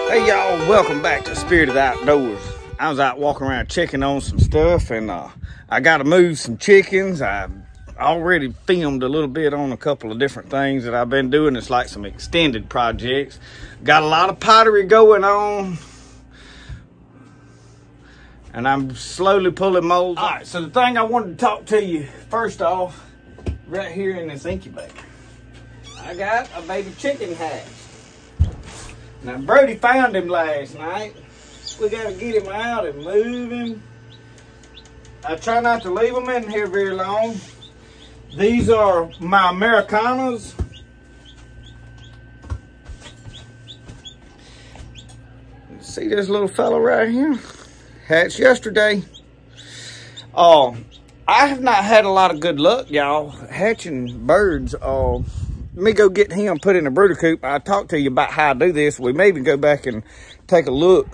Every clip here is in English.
Hey y'all, welcome back to Spirit of the Outdoors. I was out walking around checking on some stuff, and I got to move some chickens. I already filmed a little bit on a couple of different things that I've been doing. It's like some extended projects. Got a lot of pottery going on, and I'm slowly pulling molds. All right, so the thing I wanted to talk to you first off, right here in this incubator, I got a baby chicken hatch. Now, Brody found him last night. We got to get him out and move him. I try not to leave them in here very long. These are my americuanas. See this little fellow right here? Hatched yesterday. I have not had a lot of good luck, y'all, hatching birds. Let me go get him put in a brooder coop. I talked to you about how I do this. We maybe go back and take a look.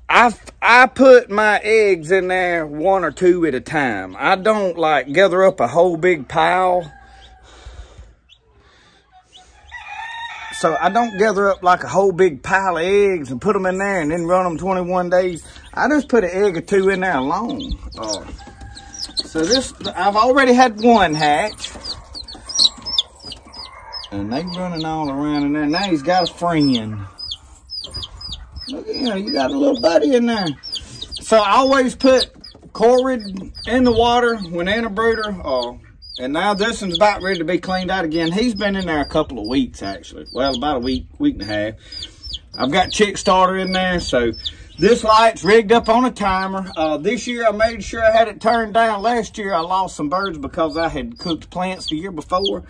I put my eggs in there 1 or 2 at a time. I don't like gather up a whole big pile. So I don't gather up like a whole big pile of eggs and put them in there and then run them 21 days. I just put an egg or 2 in there alone. So this, I've already had one hatch. And they running all around in there. Now he's got a friend. Look at him, you got a little buddy in there. So I always put Corid in the water when in a brooder. And now this one's about ready to be cleaned out again. He's been in there a couple of weeks, actually. Well, about a week and a half. I've got chick starter in there, so this light's rigged up on a timer. This year I made sure I had it turned down. Last year I lost some birds because I had cooked plants the year before.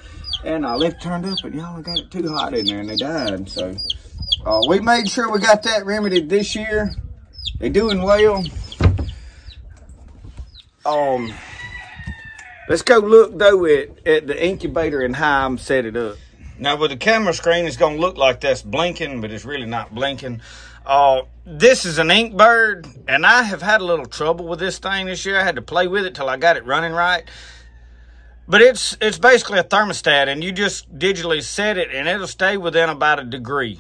And I left it turned up, and y'all got it too hot in there, and they died. So we made sure we got that remedied this year. They're doing well. Let's go look though at the incubator and how I'm set it up. Now with the camera screen, it's gonna look like that's blinking, but it's really not blinking. This is an ink bird, and I have had a little trouble with this thing this year. I had to play with it till I got it running right. But it's basically a thermostat, and you just digitally set it, and it'll stay within about a degree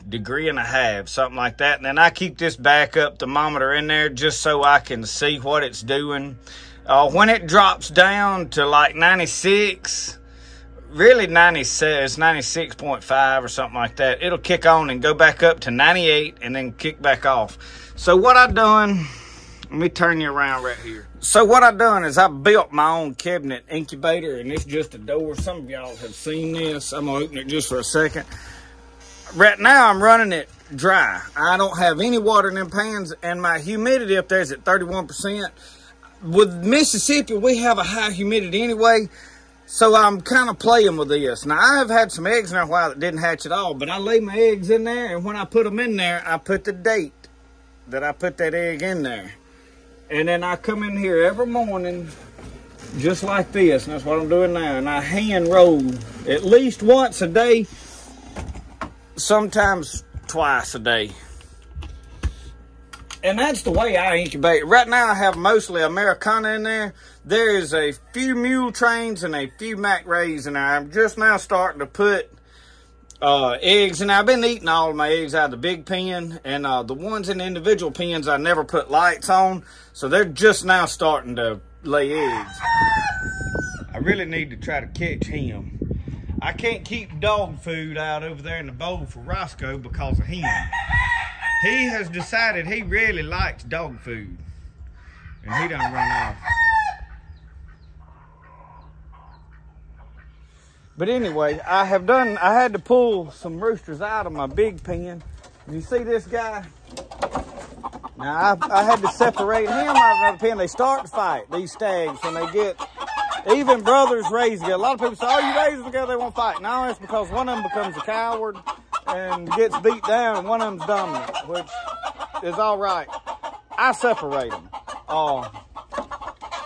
and a half, something like that. And then I keep this backup thermometer in there just so I can see what it's doing. When it drops down to like 96, really 96, 96.5 or something like that, it'll kick on and go back up to 98 and then kick back off. So what I've done, let me turn you around right here. So what I've done is I built my own cabinet incubator, and it's just a door. Some of y'all have seen this. I'm gonna open it just for a second. Right now I'm running it dry. I don't have any water in them pans, and my humidity up there is at 31%. With Mississippi, we have a high humidity anyway, so I'm kind of playing with this. Now I've had some eggs in there a while that didn't hatch at all, but I lay my eggs in there, and when I put them in there, I put the date that I put that egg in there. And then I come in here every morning just like this, and that's what I'm doing now. And I hand roll at least once a day, sometimes twice a day. And that's the way I incubate. Right now I have mostly Americana in there. There is a few mule trains and a few Mac Rays in there. I'm just now starting to put eggs, and I've been eating all of my eggs out of the big pen, and the ones in the individual pens I never put lights on, so they're just now starting to lay eggs. I really need to try to catch him. I can't keep dog food out over there in the bowl for Roscoe because of him. He has decided he really likes dog food, and he done run off. But anyway, I had to pull some roosters out of my big pen. You see this guy? Now, I had to separate him out of the pen. They start to fight, these stags, when they get, even brothers raised together. A lot of people say, oh, you raise them together, they won't fight. No, it's because one of them becomes a coward and gets beat down, and one of them's dominant, which is all right. I separate them.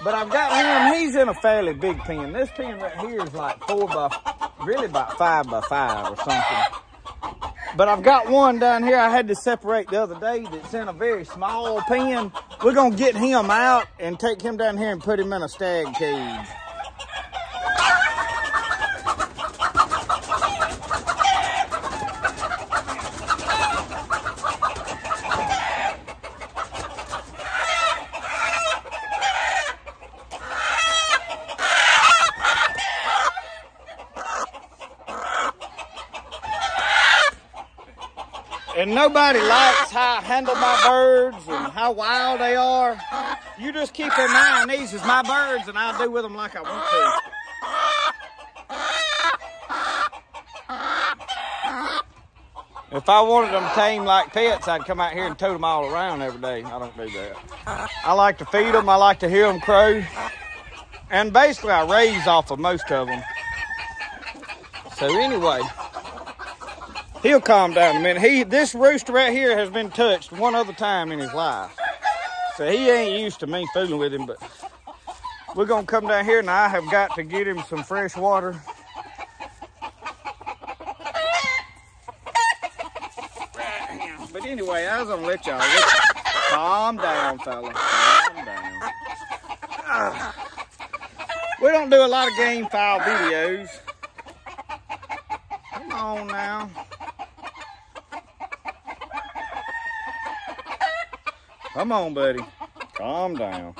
But I've got him, he's in a fairly big pen. This pen right here is like really about 5 by 5 or something. But I've got one down here I had to separate the other day that's in a very small pen. We're gonna get him out and take him down here and put him in a stag cage. and nobody likes how I handle my birds and how wild they are. You just keep in mind, these is my birds, and I'll do with them like I want to. If I wanted them tame like pets, I'd come out here and tote them all around every day. I don't do that. I like to feed them. I like to hear them crow. And basically, I raise off of most of them. So anyway, he'll calm down in a minute. This rooster right here has been touched one other time in his life. So he ain't used to me fooling with him, but we're going to come down here, and I have got to get him some fresh water. But anyway, I was going to let y'all calm down, fella. Calm down. We don't do a lot of gamefowl videos. Come on now. Come on, buddy. Calm down.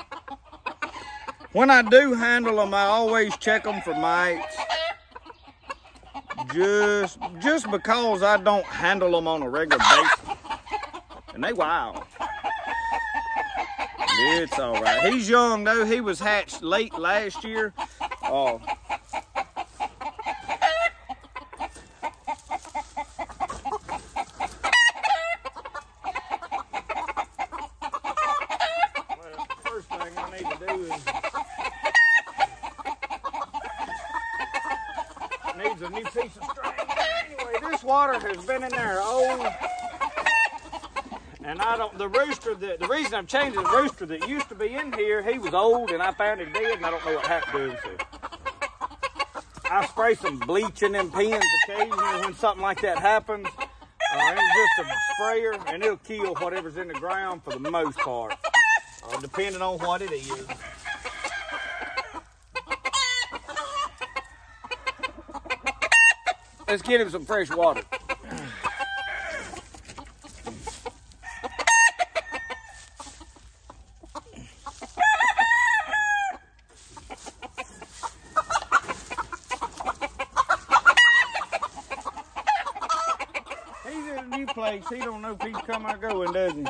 When I do handle them, I always check them for mites. Just because I don't handle them on a regular basis. And they wild. It's all right. He's young though. He was hatched late last year. Oh. Well, first thing I need to do is needs a new piece of string. Anyway, this water has been in there old. And the reason I'm changing the rooster that used to be in here, he was old and I found him dead and I don't know what happened to him. So I spray some bleach in them pens occasionally when something like that happens. It's just a sprayer and it'll kill whatever's in the ground for the most part, depending on what it is. Let's get him some fresh water. He's in a new place. He don't know if he's coming or going, does he?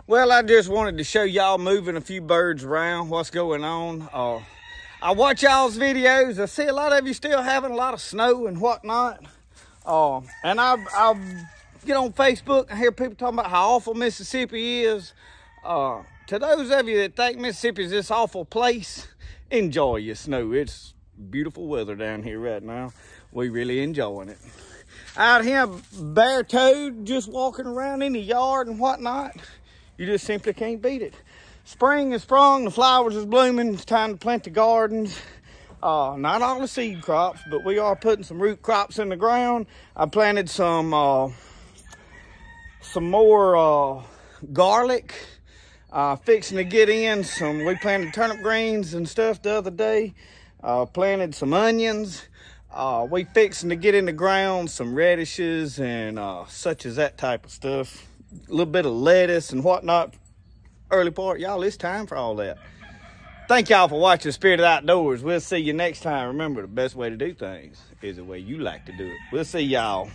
Well, I just wanted to show y'all moving a few birds around, what's going on. I watch y'all's videos. I see a lot of you still having a lot of snow and whatnot. And I'll get on Facebook and hear people talking about how awful Mississippi is. To those of you that think Mississippi is this awful place, enjoy your snow. It's beautiful weather down here right now. We really enjoying it. Out here, bare-toed, just walking around in the yard and whatnot. You just simply can't beat it. Spring is sprung, the flowers is blooming. It's time to plant the gardens. Not all the seed crops, but we are putting some root crops in the ground. I planted some more garlic. Fixing to get in some, we planted turnip greens and stuff the other day. Planted some onions. We fixing to get in the ground some radishes and such as that type of stuff. A little bit of lettuce and whatnot. Early part, y'all, it's time for all that. Thank y'all for watching Spirit of the Outdoors. We'll see you next time. Remember, the best way to do things is the way you like to do it. We'll see y'all.